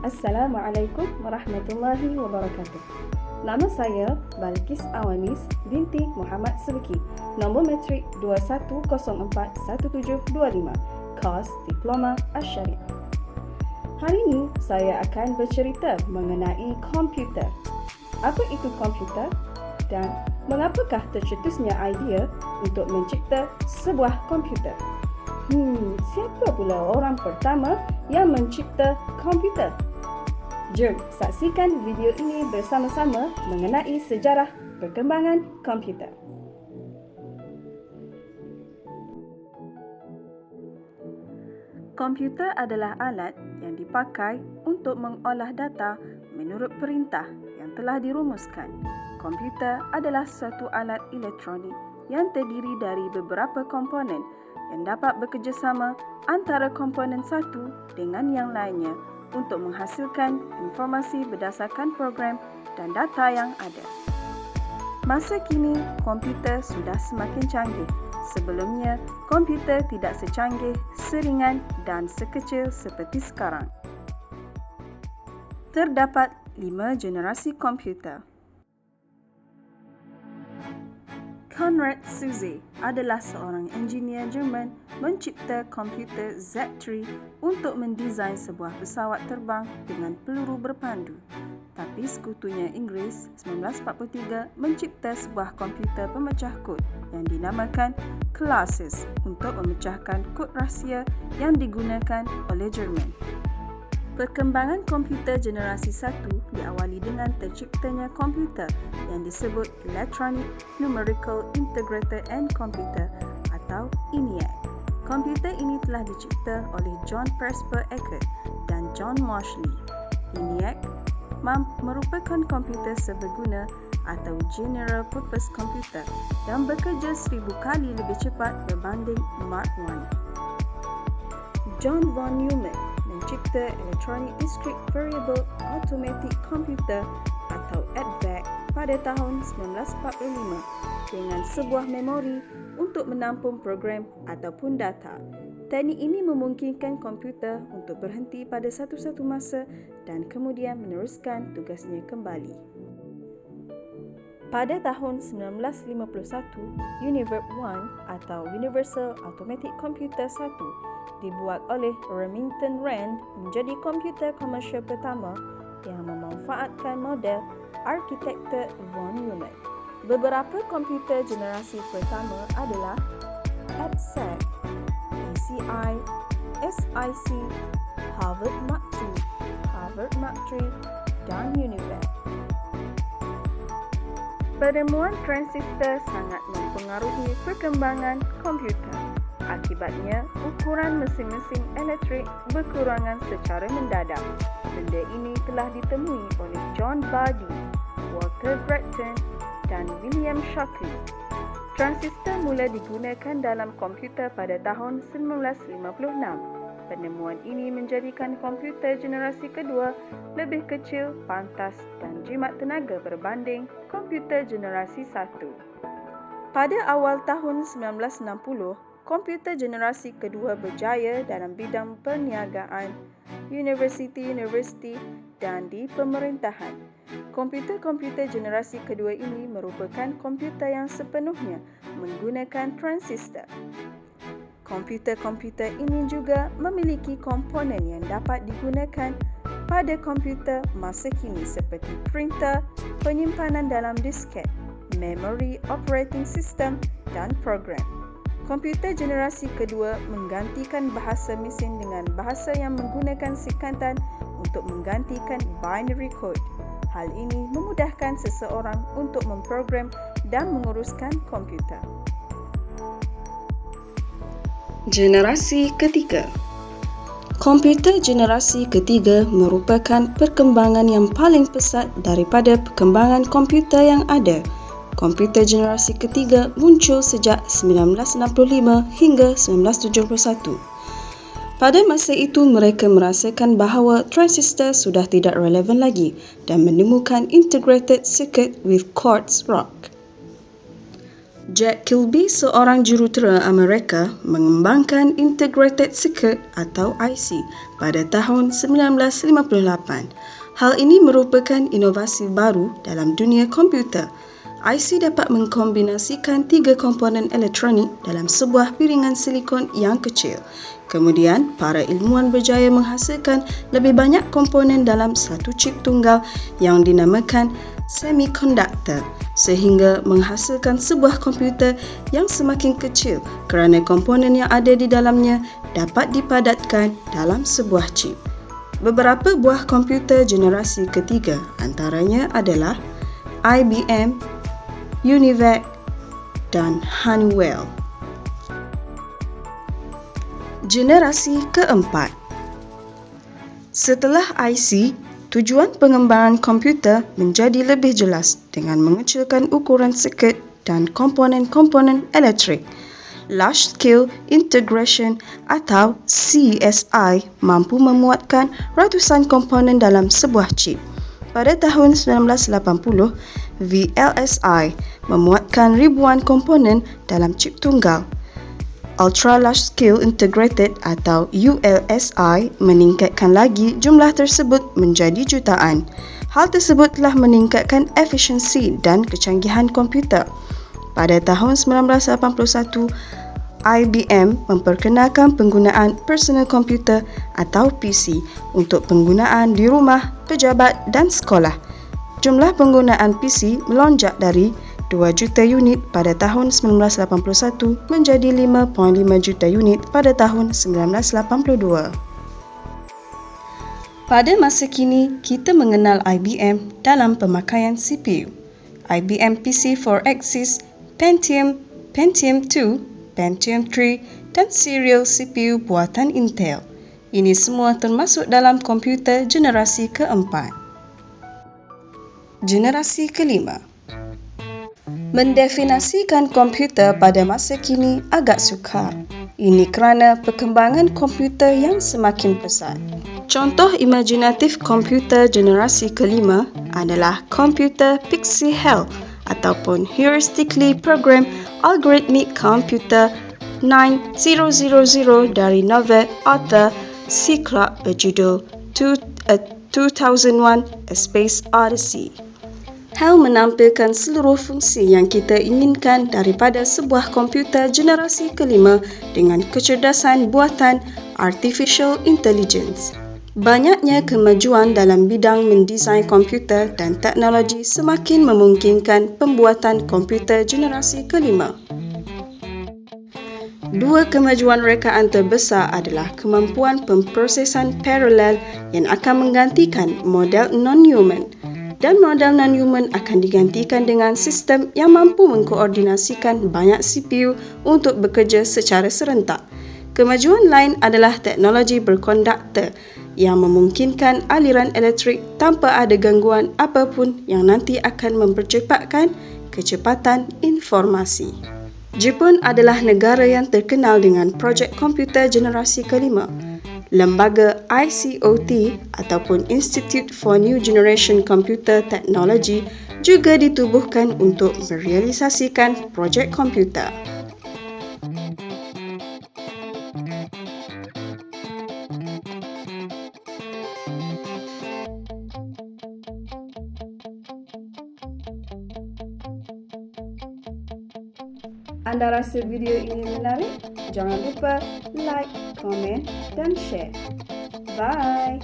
Assalamualaikum warahmatullahi wabarakatuh. Nama saya Balkis Awanis binti Muhammad Subki. Nombor metrik 21041725. Kos Diploma Asy-Syariah. Hari ini saya akan bercerita mengenai komputer. Apa itu komputer dan mengapakah tercetusnya idea untuk mencipta sebuah komputer? Siapa pula orang pertama yang mencipta komputer? Jom saksikan video ini bersama-sama mengenai sejarah perkembangan komputer. Komputer adalah alat yang dipakai untuk mengolah data menurut perintah yang telah dirumuskan. Komputer adalah suatu alat elektronik yang terdiri dari beberapa komponen yang dapat bekerjasama antara komponen satu dengan yang lainnya untuk menghasilkan informasi berdasarkan program dan data yang ada. Masa kini, komputer sudah semakin canggih. Sebelumnya, komputer tidak secanggih, seringan dan sekecil seperti sekarang. Terdapat 5 generasi komputer. Konrad Zuse adalah seorang engineer Jerman mencipta komputer Z3 untuk mendesain sebuah pesawat terbang dengan peluru berpandu. Tapi sekutunya Inggeris 1943 mencipta sebuah komputer pemecah kod yang dinamakan Colossus untuk memecahkan kod rahsia yang digunakan oleh Jerman. Perkembangan komputer generasi 1 diawali dengan terciptanya komputer yang disebut Electronic Numerical Integrated and Computer atau ENIAC. Komputer ini telah dicipta oleh John Presper Eckert dan John Moseley. ENIAC merupakan komputer serbaguna atau General Purpose Computer yang bekerja 1000 kali lebih cepat berbanding Mark I. John von Neumann mencipta Electronic Discrete Variable Automatic Computer atau EDVAC pada tahun 1945 dengan sebuah memori untuk menampung program ataupun data. Teknik ini memungkinkan komputer untuk berhenti pada satu-satu masa dan kemudian meneruskan tugasnya kembali. Pada tahun 1951, Univerb I atau Universal Automatic Computer 1 dibuat oleh Remington Rand menjadi komputer komersial pertama yang memanfaatkan model arkitektur von Neumann. Beberapa komputer generasi pertama adalah EDSEC, PCI, SIC, Harvard Mark II, Harvard Mark III, dan Univac. Penemuan transistor sangat mempengaruhi perkembangan komputer. Akibatnya, ukuran mesin-mesin elektrik berkurangan secara mendadak. Benda ini telah ditemui oleh John Bardi, Walter Bratton dan William Shockley. Transistor mula digunakan dalam komputer pada tahun 1956. Penemuan ini menjadikan komputer generasi kedua lebih kecil, pantas dan jimat tenaga berbanding komputer generasi 1. Pada awal tahun 1960, komputer generasi kedua berjaya dalam bidang perniagaan, universiti dan di pemerintahan. Komputer-komputer generasi kedua ini merupakan komputer yang sepenuhnya menggunakan transistor. Komputer-komputer ini juga memiliki komponen yang dapat digunakan pada komputer masa kini seperti printer, penyimpanan dalam disket, memori operating system dan program. Komputer generasi kedua menggantikan bahasa mesin dengan bahasa yang menggunakan singkatan untuk menggantikan binary code. Hal ini memudahkan seseorang untuk memprogram dan menguruskan komputer. Generasi ketiga. Komputer generasi ketiga merupakan perkembangan yang paling pesat daripada perkembangan komputer yang ada. Komputer generasi ketiga muncul sejak 1965 hingga 1971. Pada masa itu, mereka merasakan bahawa transistor sudah tidak relevan lagi dan menemukan integrated circuit with quartz rock. Jack Kilby, seorang jurutera Amerika, mengembangkan Integrated Circuit atau IC pada tahun 1958. Hal ini merupakan inovasi baru dalam dunia komputer. IC dapat mengkombinasikan 3 komponen elektronik dalam sebuah piringan silikon yang kecil. Kemudian, para ilmuwan berjaya menghasilkan lebih banyak komponen dalam satu chip tunggal yang dinamakan semikonduktor, sehingga menghasilkan sebuah komputer yang semakin kecil kerana komponen yang ada di dalamnya dapat dipadatkan dalam sebuah chip. Beberapa buah komputer generasi ketiga antaranya adalah IBM, UNIVAC dan Honeywell. Generasi keempat. Setelah IC, tujuan pengembangan komputer menjadi lebih jelas dengan mengecilkan ukuran sirkuit dan komponen-komponen elektrik. Large Scale Integration atau CSI mampu memuatkan ratusan komponen dalam sebuah chip. Pada tahun 1980, VLSI memuatkan ribuan komponen dalam chip tunggal. Ultra Large Scale Integrated atau ULSI meningkatkan lagi jumlah tersebut menjadi jutaan. Hal tersebut telah meningkatkan efisiensi dan kecanggihan komputer. Pada tahun 1981, IBM memperkenalkan penggunaan personal computer atau PC untuk penggunaan di rumah, pejabat dan sekolah. Jumlah penggunaan PC melonjak dari 2 juta unit pada tahun 1981 menjadi 5.5 juta unit pada tahun 1982. Pada masa kini, kita mengenal IBM dalam pemakaian CPU. IBM PC4 Axis, Pentium, Pentium 2, Pentium 3 dan serial CPU buatan Intel. Ini semua termasuk dalam komputer generasi keempat. Generasi kelima. Mendefinisikan komputer pada masa kini agak sukar. Ini kerana perkembangan komputer yang semakin pesat. Contoh imajinatif komputer generasi kelima adalah komputer Pixie Hell ataupun Heuristically Programmed Algorithmic Computer 9000 dari novel author C. Clarke berjudul 2001: A Space Odyssey. Hal menampilkan seluruh fungsi yang kita inginkan daripada sebuah komputer generasi kelima dengan kecerdasan buatan Artificial Intelligence. Banyaknya kemajuan dalam bidang mendesain komputer dan teknologi semakin memungkinkan pembuatan komputer generasi kelima. Dua kemajuan rekaan terbesar adalah kemampuan pemprosesan paralel yang akan menggantikan model non-Newman, dan model non-Newman akan digantikan dengan sistem yang mampu mengkoordinasikan banyak CPU untuk bekerja secara serentak. Kemajuan lain adalah teknologi berkonduktor yang memungkinkan aliran elektrik tanpa ada gangguan apapun yang nanti akan mempercepatkan kecepatan informasi. Jepun adalah negara yang terkenal dengan projek komputer generasi kelima. Lembaga ICOT ataupun Institute for New Generation Computer Technology juga ditubuhkan untuk merealisasikan projek komputer. Anda rasa video ini menarik? Jangan lupa like, komen dan share. Bye!